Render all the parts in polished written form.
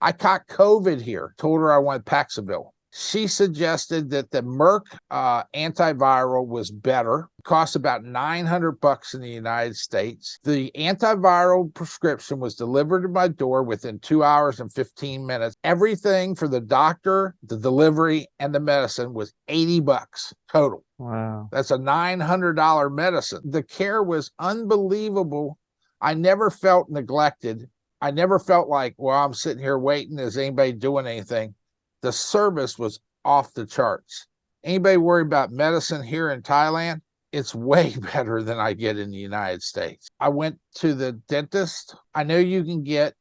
I caught COVID here, told her I wanted Paxlovid. She suggested that the Merck antiviral was better. It cost about $900 in the United States. The antiviral prescription was delivered to my door within 2 hours and 15 minutes. Everything for the doctor, the delivery, and the medicine was $80 total. Wow. That's a $900 medicine. The care was unbelievable. I never felt neglected. I never felt like, well, I'm sitting here waiting. Is anybody doing anything? The service was off the charts. Anybody worry about medicine here in Thailand? It's way better than I get in the United States. I went to the dentist. I know you can get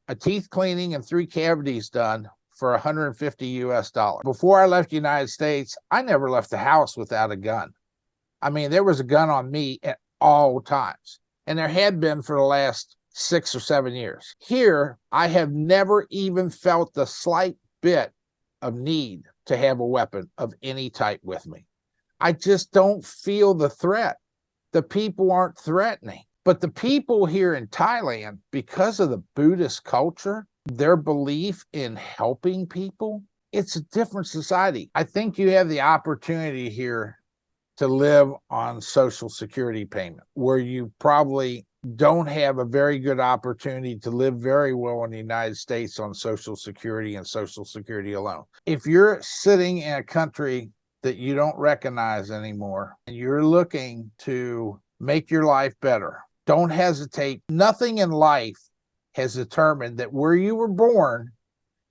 a teeth cleaning and 3 cavities done for $150 US. Before I left the United States, I never left the house without a gun. I mean, there was a gun on me at all times, and there had been for the last 6 or 7 years. Here, I have never even felt the slight bit of need to have a weapon of any type with me. I just don't feel the threat. The people aren't threatening. But the people here in Thailand, because of the Buddhist culture, their belief in helping people, it's a different society. I think you have the opportunity here to live on Social Security payment, where you probably don't have a very good opportunity to live very well in the United States on Social Security and Social Security alone. If you're sitting in a country that you don't recognize anymore and you're looking to make your life better, don't hesitate. Nothing in life has determined that where you were born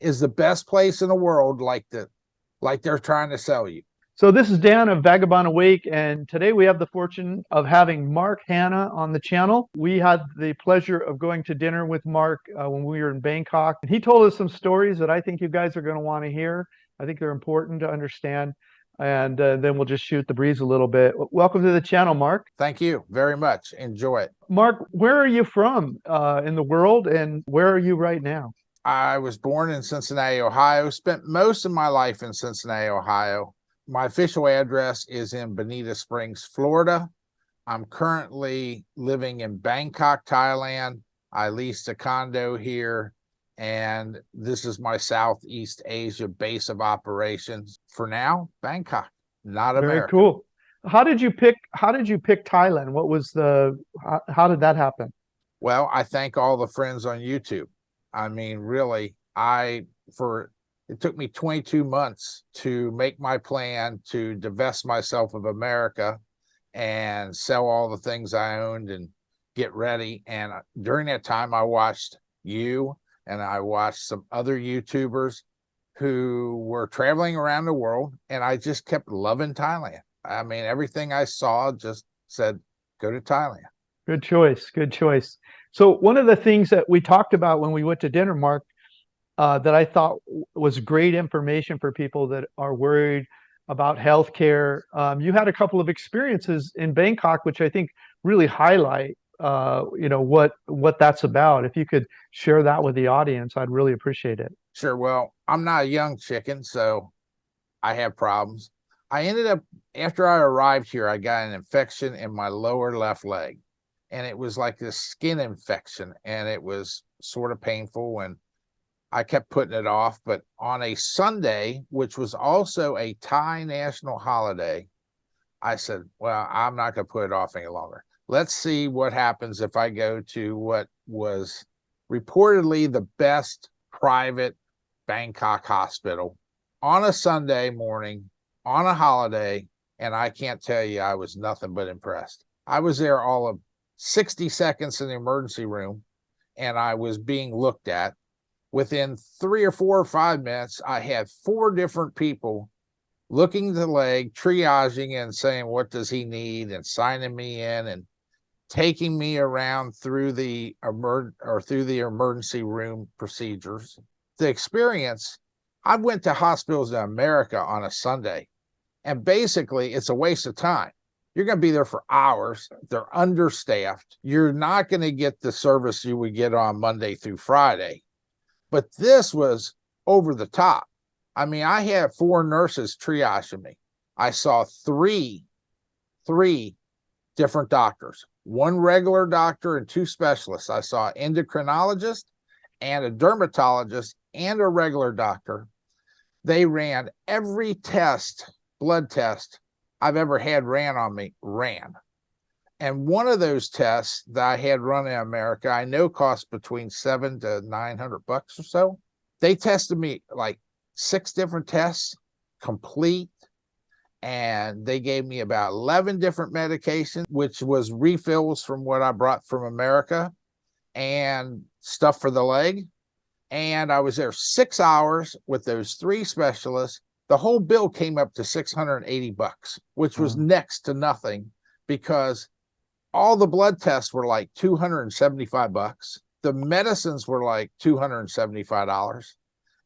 is the best place in the world, like they're trying to sell you. So this is Dan of Vagabond Awake, and today we have the fortune of having Mark Hanna on the channel. We had the pleasure of going to dinner with Mark when we were in Bangkok. And he told us some stories that I think you guys are going to want to hear. I think they're important to understand. And then we'll just shoot the breeze a little bit. Welcome to the channel, Mark. Thank you very much. Enjoy it. Mark, where are you from in the world, and where are you right now? I was born in Cincinnati, Ohio, spent most of my life in Cincinnati, Ohio. My official address is in Bonita Springs, Florida. I'm currently living in Bangkok, Thailand. I leased a condo here, and this is my Southeast Asia base of operations. For now, Bangkok, not America. Very cool. How did you pick Thailand? What was how did that happen? Well, I thank all the friends on YouTube. I mean, really, it took me 22 months to make my plan to divest myself of America and sell all the things I owned and get ready. And during that time, I watched you and I watched some other YouTubers who were traveling around the world, and I just kept loving Thailand. I mean, everything I saw just said, go to Thailand. Good choice. Good choice. So one of the things that we talked about when we went to dinner, Mark, that I thought was great information for people that are worried about healthcare. You had a couple of experiences in Bangkok, which I think really highlight, what that's about. If you could share that with the audience, I'd really appreciate it. Sure. Well, I'm not a young chicken, so I have problems. I ended up, after I arrived here, I got an infection in my lower left leg, and it was like this skin infection, and it was sort of painful, and I kept putting it off. But on a Sunday, which was also a Thai national holiday, I said, well, I'm not going to put it off any longer. Let's see what happens if I go to what was reportedly the best private Bangkok hospital on a Sunday morning, on a holiday, and I can't tell you, I was nothing but impressed. I was there all of 60 seconds in the emergency room, and I was being looked at. Within 3 or 4 or 5 minutes, I had 4 different people looking at the leg, triaging and saying, what does he need, and signing me in and taking me around through the emergency room procedures. The experience, I went to hospitals in America on a Sunday, and basically it's a waste of time. You're going to be there for hours. They're understaffed. You're not going to get the service you would get on Monday through Friday. But this was over the top. I mean, I had 4 nurses triaging me. I saw three different doctors, 1 regular doctor and 2 specialists. I saw an endocrinologist and a dermatologist and a regular doctor. They ran every test, blood test I've ever had ran on me, And one of those tests that I had run in America, I know costs between $700 to $900 or so. They tested me like 6 different tests, complete. And they gave me about 11 different medications, which was refills from what I brought from America and stuff for the leg. And I was there 6 hours with those 3 specialists. The whole bill came up to $680, which was next to nothing because all the blood tests were like $275. The medicines were like $275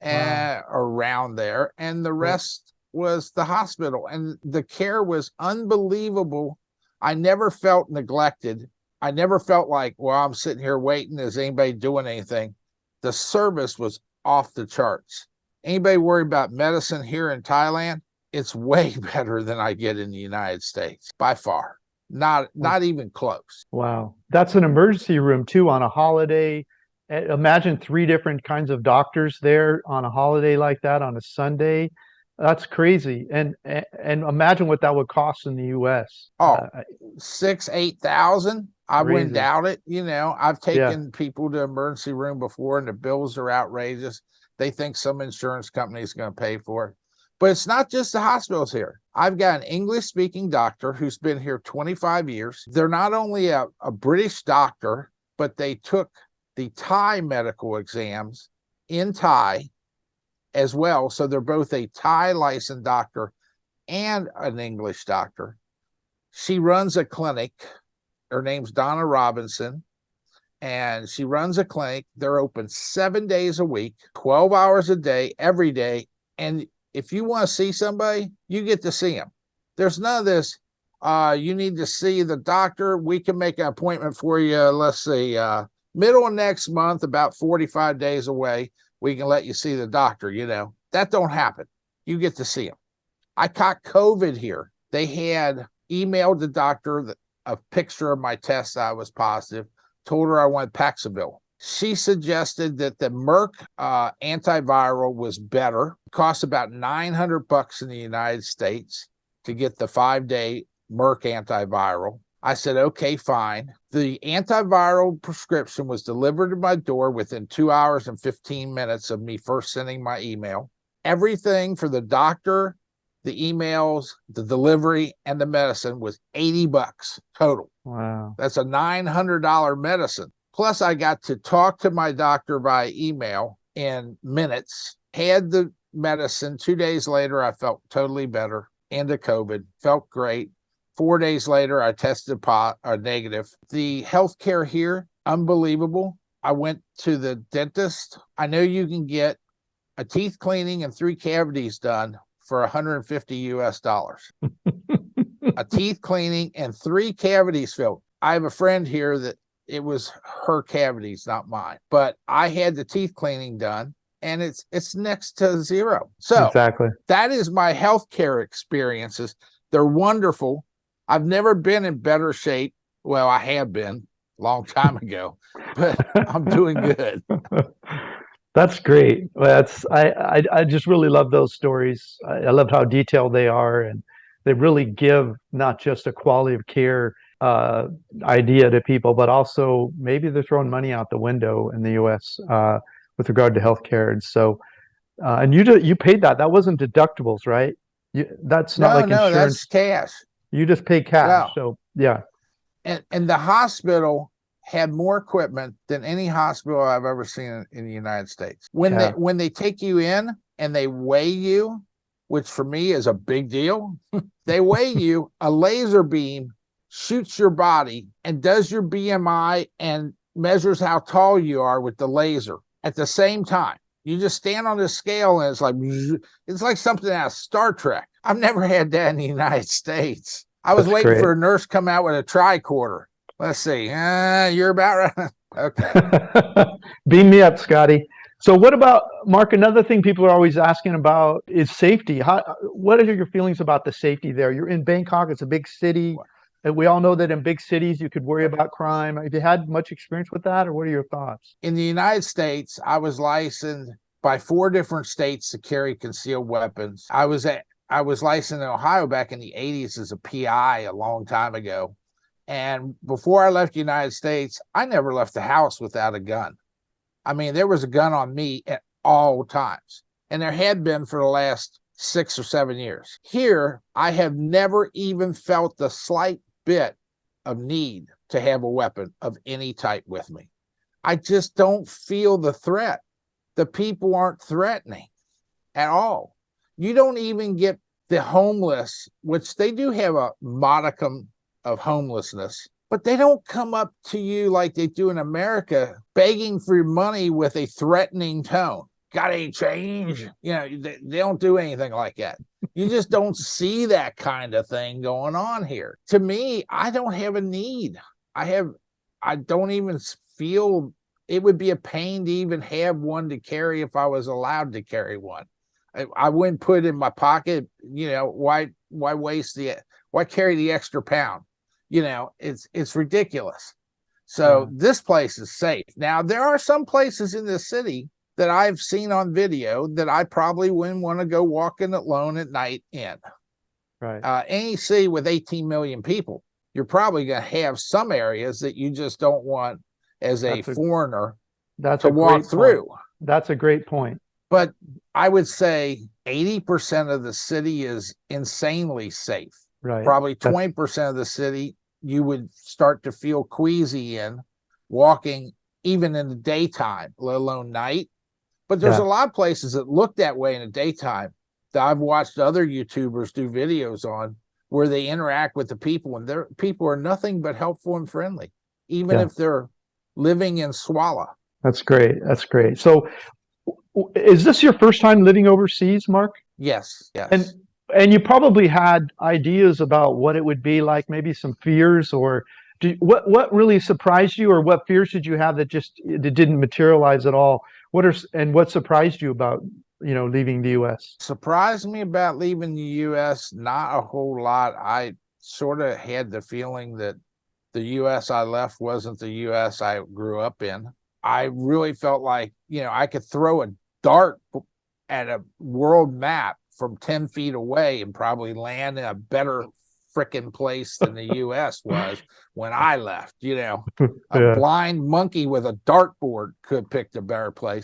and around there. And the rest was the hospital. And the care was unbelievable. I never felt neglected. I never felt like, well, I'm sitting here waiting. Is anybody doing anything? The service was off the charts. Anybody worry about medicine here in Thailand? It's way better than I get in the United States, by far. Not even close. Wow. That's an emergency room too on a holiday. Imagine 3 different kinds of doctors there on a holiday like that on a Sunday. That's crazy. And imagine what that would cost in the US. Oh, 6,000-8,000. I wouldn't Crazy. doubt it. You know, I've taken people to emergency room before and the bills are outrageous. They think some insurance company is going to pay for it. But it's not just the hospitals here. I've got an English-speaking doctor who's been here 25 years. They're not only a British doctor, but they took the Thai medical exams in Thai as well. So they're both a Thai licensed doctor and an English doctor. She runs a clinic. Her name's Donna Robinson, and she runs a clinic. They're open 7 days a week, 12 hours a day, every day. And if you want to see somebody, you get to see them. There's none of this, you need to see the doctor. We can make an appointment for you, let's see, middle of next month, about 45 days away. We can let you see the doctor, you know. That don't happen. You get to see him. I caught COVID here. They had emailed the doctor a picture of my test. I was positive. Told her I wanted Paxlovid. She suggested that the Merck antiviral was better. It cost about $900 in the United States to get the 5-day Merck antiviral. I said, okay, fine. The antiviral prescription was delivered to my door within 2 hours and 15 minutes of me first sending my email. Everything for the doctor, the emails, the delivery, and the medicine was $80 total. Wow. That's a $900 medicine. Plus, I got to talk to my doctor by email in minutes, had the medicine. 2 days later, I felt totally better, into COVID, felt great. 4 days later, I tested negative. The healthcare here, unbelievable. I went to the dentist. I know you can get a teeth cleaning and 3 cavities done for $150. A teeth cleaning and 3 cavities filled. I have a friend here that it was her cavities, not mine. But I had the teeth cleaning done, and it's next to zero. So exactly. That is my healthcare experiences. They're wonderful. I've never been in better shape. Well, I have been a long time ago, but I'm doing good. That's great. I just really love those stories. I love how detailed they are, and they really give not just a quality of care idea to people, but also maybe they're throwing money out the window in the U.S. With regard to healthcare. And so, and you paid that. That wasn't deductibles, right? That's not like insurance. No, that's cash. You just pay cash. No. So yeah. And the hospital had more equipment than any hospital I've ever seen in the United States. When they take you in and they weigh you, which for me is a big deal, they weigh you, a laser beam shoots your body and does your BMI and measures how tall you are with the laser at the same time. You just stand on the scale and it's like something out of Star Trek. I've never had that in the United States. I was waiting for a nurse to come out with a tricorder. Let's see. You're about right. Okay. Beam me up, Scotty. So what about, Mark, another thing people are always asking about is safety. What are your feelings about the safety there? You're in Bangkok. It's a big city. And we all know that in big cities, you could worry about crime. Have you had much experience with that, or what are your thoughts? In the United States, I was licensed by 4 different states to carry concealed weapons. I was licensed in Ohio back in the 80s as a PI a long time ago. And before I left the United States, I never left the house without a gun. I mean, there was a gun on me at all times. And there had been for the last 6 or 7 years. Here, I have never even felt the slight bit of need to have a weapon of any type with me. I just don't feel the threat. The people aren't threatening at all. You don't even get the homeless, which they do have a modicum of homelessness, but they don't come up to you like they do in America, begging for money with a threatening tone. Got any change? You know, they don't do anything like that. You just don't see that kind of thing going on here. To me, I don't have a need. I don't even feel it would be a pain to even have one to carry if I was allowed to carry one. I wouldn't put it in my pocket. You know, why carry the extra pound? You know, it's ridiculous. So this place is safe. Now, there are some places in the city that I've seen on video that I probably wouldn't want to go walking alone at night in. Right. Any city with 18 million people, you're probably going to have some areas that you just don't want as a foreigner to walk through. That's a great point. But I would say 80% of the city is insanely safe. Right. Probably 20% of the city you would start to feel queasy in walking even in the daytime, let alone night. But there's a lot of places that look that way in the daytime that I've watched other YouTubers do videos on where they interact with the people, and their people are nothing but helpful and friendly, even if they're living in 𝗏𝗏. That's great. That's great. So is this your first time living overseas, Mark? Yes. Yes. And you probably had ideas about what it would be like, maybe some fears, or what really surprised you, or what fears did you have that didn't materialize at all? What surprised you about, leaving the U.S.? Surprised me about leaving the U.S. Not a whole lot. I sort of had the feeling that the U.S. I left wasn't the U.S. I grew up in. I really felt like, I could throw a dart at a world map from 10 feet away and probably land in a better frickin' place than the U.S. was when I left. A blind monkey with a dartboard could pick the better place.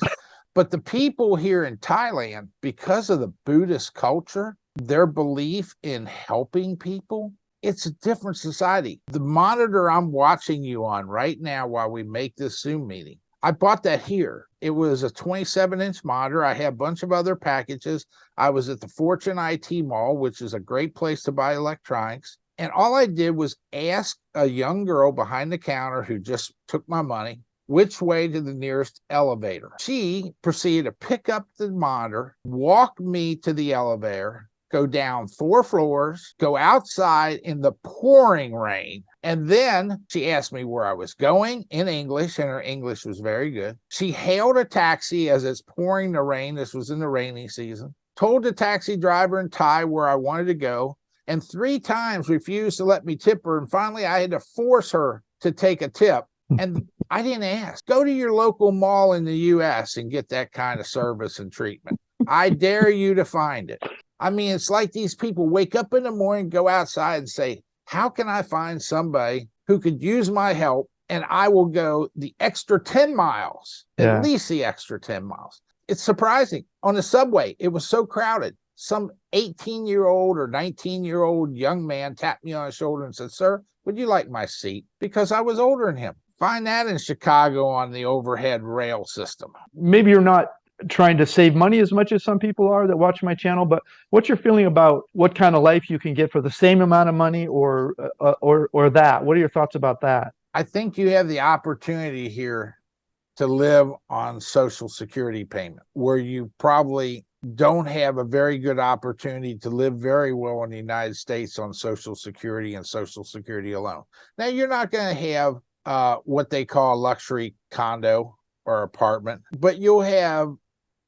But the people here in Thailand, because of the Buddhist culture, their belief in helping people, it's a different society. The monitor I'm watching you on right now while we make this Zoom meeting, I bought that here. It was a 27-inch monitor. I had a bunch of other packages. I was at the Fortune IT Mall, which is a great place to buy electronics. And all I did was ask a young girl behind the counter who just took my money, which way to the nearest elevator. She proceeded to pick up the monitor, walk me to the elevator, go down 4 floors, go outside in the pouring rain. And then she asked me where I was going in English, and her English was very good. She hailed a taxi as it's pouring the rain. This was in the rainy season. Told the taxi driver in Thai where I wanted to go, and 3 times refused to let me tip her. And finally, I had to force her to take a tip. And I didn't ask. Go to your local mall in the U.S. and get that kind of service and treatment. I dare you to find it. I mean, it's like these people wake up in the morning, go outside and say, how can I find somebody who could use my help, and I will go the extra 10 miles, at least the extra 10 miles. It's surprising. On the subway, it was so crowded. Some 18-year-old or 19-year-old young man tapped me on the shoulder and said, sir, would you like my seat? Because I was older than him. Find that in Chicago on the overhead rail system. Maybe you're not trying to save money as much as some people are that watch my channel, but what's your feeling about what kind of life you can get for the same amount of money, or that? What are your thoughts about that? I think you have the opportunity here to live on Social Security payment, where you probably don't have a very good opportunity to live very well in the United States on Social Security and Social Security alone. Now, you're not going to have what they call a luxury condo or apartment, but you'll have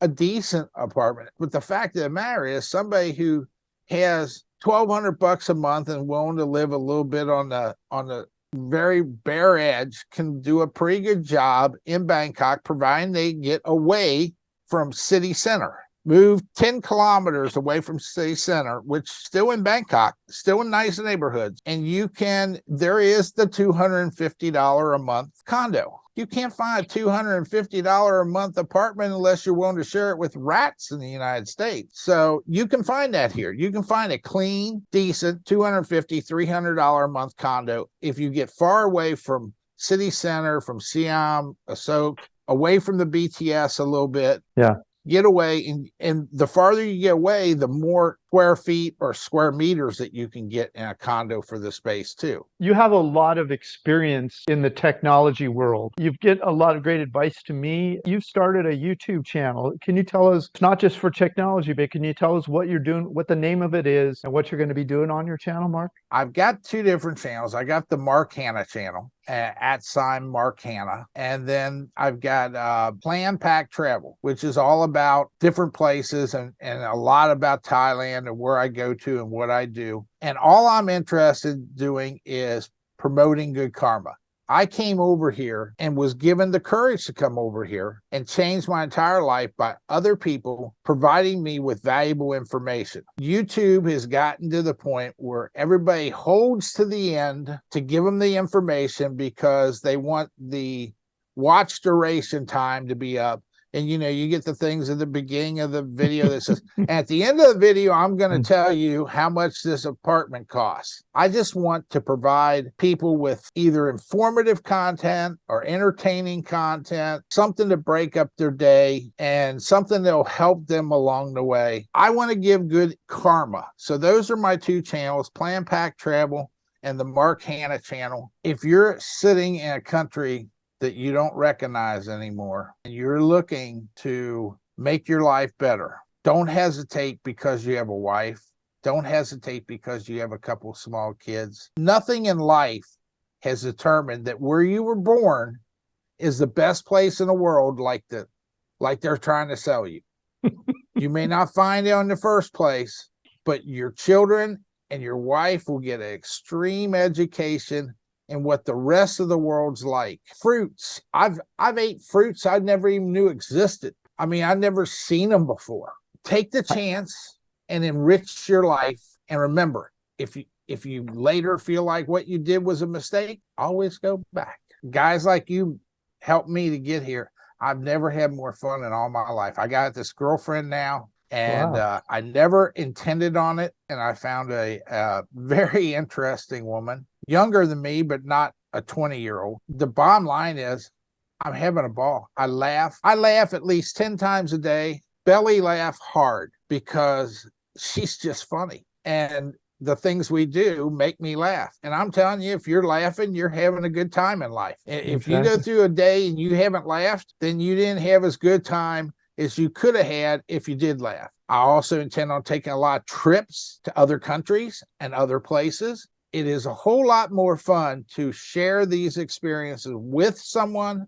a decent apartment. But the fact of the matter is, somebody who has $1,200 a month and willing to live a little bit on the very bare edge can do a pretty good job in Bangkok, providing they get away from city center. Move 10 kilometers away from city center, which still in Bangkok, still in nice neighborhoods. And there is the $250 a month condo. You can't find a $250 a month apartment unless you're willing to share it with rats in the United States. So you can find that here. You can find a clean, decent $250, $300 a month condo if you get far away from city center, from Siam, Asok, away from the BTS a little bit. Yeah. Get away, and the farther you get away, the more square feet or square meters that you can get in a condo for the space too. You have a lot of experience in the technology world. You get a lot of great advice to me. You've started a YouTube channel. Can you tell us, not just for technology, but can you tell us what you're doing, what the name of it is, and what you're going to be doing on your channel, Mark? I've got two different channels. I got the @𝗏 channel, @𝗏, and then I've got Plan Pack Travel, which is all about different places and a lot about Thailand and where I go to and what I do. And all I'm interested in doing is promoting good karma. I came over here and was given the courage to come over here and change my entire life by other people providing me with valuable information. YouTube has gotten to the point where everybody holds to the end to give them the information because they want the watch duration time to be up. And, you get the things at the beginning of the video that says, at the end of the video, I'm going to tell you how much this apartment costs. I just want to provide people with either informative content or entertaining content, something to break up their day and something that'll help them along the way. I want to give good karma. So those are my two channels, Plan Pack Travel and the 𝗏 channel. If you're sitting in a country that you don't recognize anymore, and you're looking to make your life better, don't hesitate because you have a wife. Don't hesitate because you have a couple of small kids. Nothing in life has determined that where you were born is the best place in the world like they're trying to sell you. You may not find it in the first place, but your children and your wife will get an extreme education and what the rest of the world's like. Fruits. I've ate fruits I never even knew existed. I mean, I've never seen them before. Take the chance and enrich your life. And remember, if you later feel like what you did was a mistake, always go back. Guys like you helped me to get here. I've never had more fun in all my life. I got this girlfriend now, and Wow. I never intended on it. And I found a very interesting woman, younger than me, but not a 20-year-old. The bottom line is I'm having a ball. I laugh at least 10 times a day, belly laugh hard because she's just funny. And the things we do make me laugh. And I'm telling you, if you're laughing, you're having a good time in life. If you go through a day and you haven't laughed, then you didn't have as good time as you could have had if you did laugh. I also intend on taking a lot of trips to other countries and other places. It is a whole lot more fun to share these experiences with someone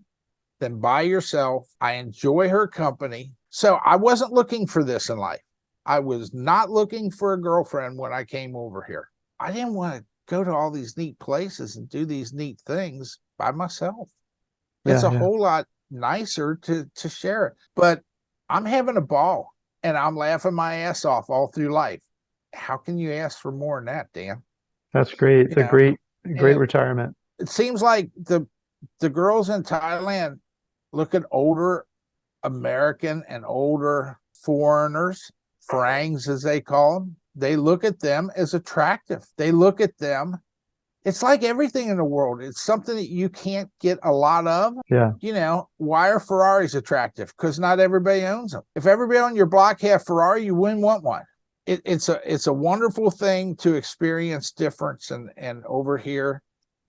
than by yourself. I enjoy her company. So I wasn't looking for this in life. I was not looking for a girlfriend when I came over here. I didn't want to go to all these neat places and do these neat things by myself. It's a whole lot nicer to share it. But I'm having a ball and I'm laughing my ass off all through life. How can you ask for more than that, Dan? That's great. It's a great retirement. It seems like the girls in Thailand look at older American and older foreigners, Farangs as they call them. They look at them as attractive. They look at them. It's like everything in the world. It's something that you can't get a lot of. Yeah. Why are Ferraris attractive? Because not everybody owns them. If everybody on your block had Ferrari, you wouldn't want one. It's a wonderful thing to experience difference. And over here,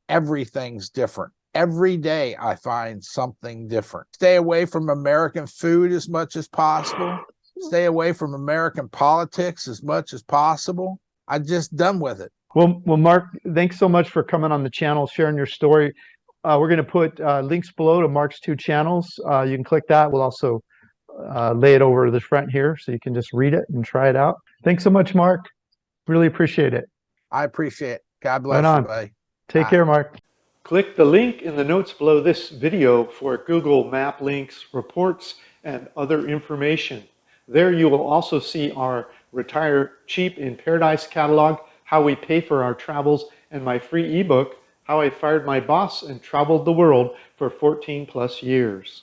everything's different. Every day I find something different. Stay away from American food as much as possible. Stay away from American politics as much as possible. I'm just done with it. Well, Mark, thanks so much for coming on the channel, sharing your story. We're going to put links below to Mark's 2 channels. You can click that. We'll also lay it over the front here so you can just read it and try it out. Thanks so much, Mark. Really appreciate it. I appreciate it. God bless you, buddy. Take care, Mark. Click the link in the notes below this video for Google Map links, reports, and other information. There you will also see our Retire Cheap in Paradise catalog, how we pay for our travels, and my free ebook, How I Fired My Boss and Traveled the World for 14+ years.